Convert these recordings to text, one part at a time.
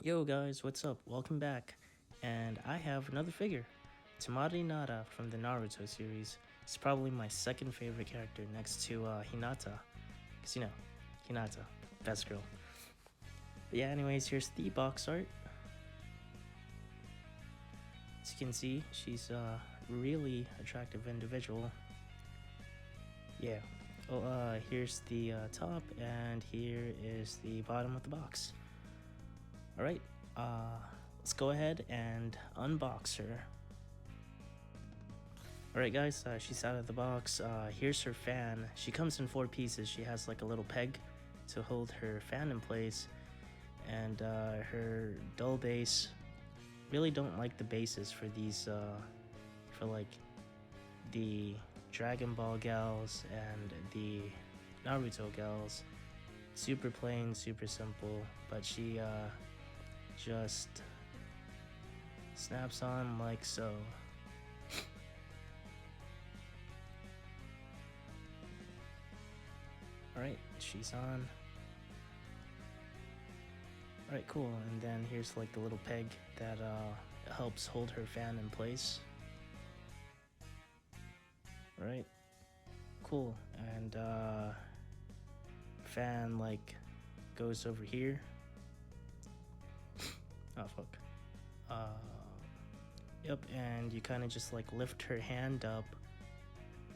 Yo guys, what's up? Welcome back. And I have another figure. Temari Nara from the Naruto series. It's probably my second favorite character next to Hinata. Because Hinata, best girl. But yeah, anyways, here's the box art. As you can see, she's a really attractive individual. Yeah. Oh, here's the top, and here is the bottom of the box. Alright, let's go ahead and unbox her. Alright guys, she's out of the box. Here's her fan. She comes in 4 pieces. She has like a little peg to hold her fan in place. And her dull base. Really don't like the bases for these, for like the Dragon Ball gals and the Naruto gals. Super plain, super simple, but she just snaps on like so. Alright, she's on. Alright, cool. And then here's like the little peg that helps hold her fan in place. Alright, cool. And fan like goes over here. Oh fuck. Yep, and you kind of just like lift her hand up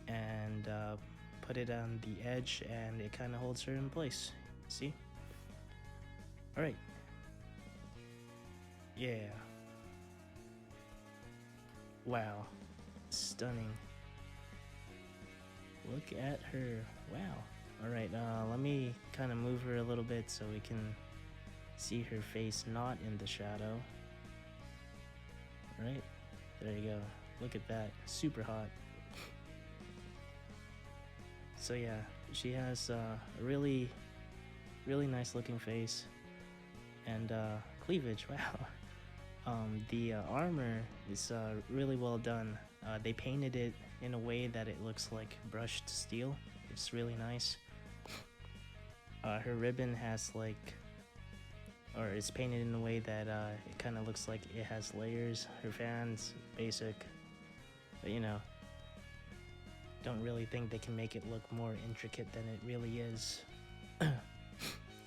and put it on the edge, and it kind of holds her in place. See? Alright. Yeah. Wow. Stunning. Look at her. Wow. Alright, let me kind of move her a little bit so we can see her face not in the shadow. Right? There you go. Look at that. Super hot. So yeah, she has a really nice looking face and cleavage. Wow. The armor is really well done. They painted it in a way that it looks like brushed steel. It's really nice. Her ribbon has like, or it's painted in a way that it kind of looks like it has layers. Her fan's basic, but don't really think they can make it look more intricate than it really is.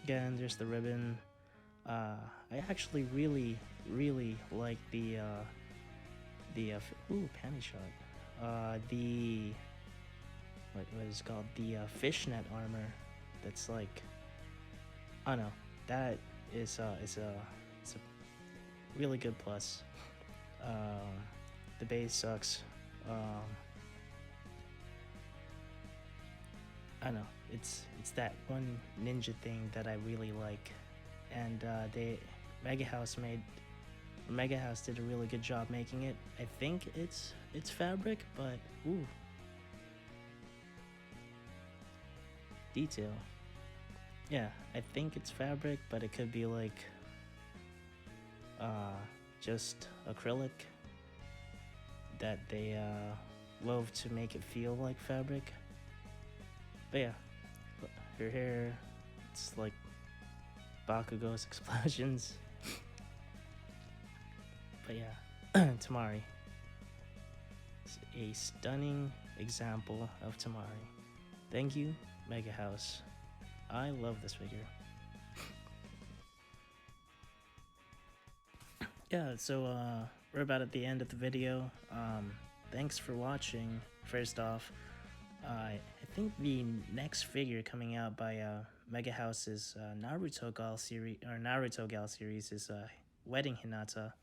Again, there's the ribbon. I actually really like the panty shot. The what is it called, the fishnet armor. That's like, I don't know, that is it's a really good plus. The base sucks. I don't know, it's that one ninja thing that I really like, and Megahouse did a really good job making it. I think it's fabric, but ooh, detail. Yeah, I think it's fabric, but it could be like just acrylic that they wove to make it feel like fabric. But yeah, her hair, it's like Bakugo's explosions. But yeah, Temari. It's a stunning example of Temari. Thank you, Megahouse. I love this figure. Yeah, so we're about at the end of the video. Thanks for watching. First off, I think the next figure coming out by Megahouse's Naruto Gal series is Wedding Hinata.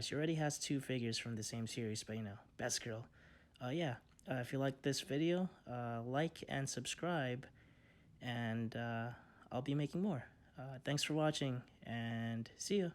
She already has 2 figures from the same series, but best girl. Yeah, if you like this video, like and subscribe, and I'll be making more. Thanks for watching, and see ya.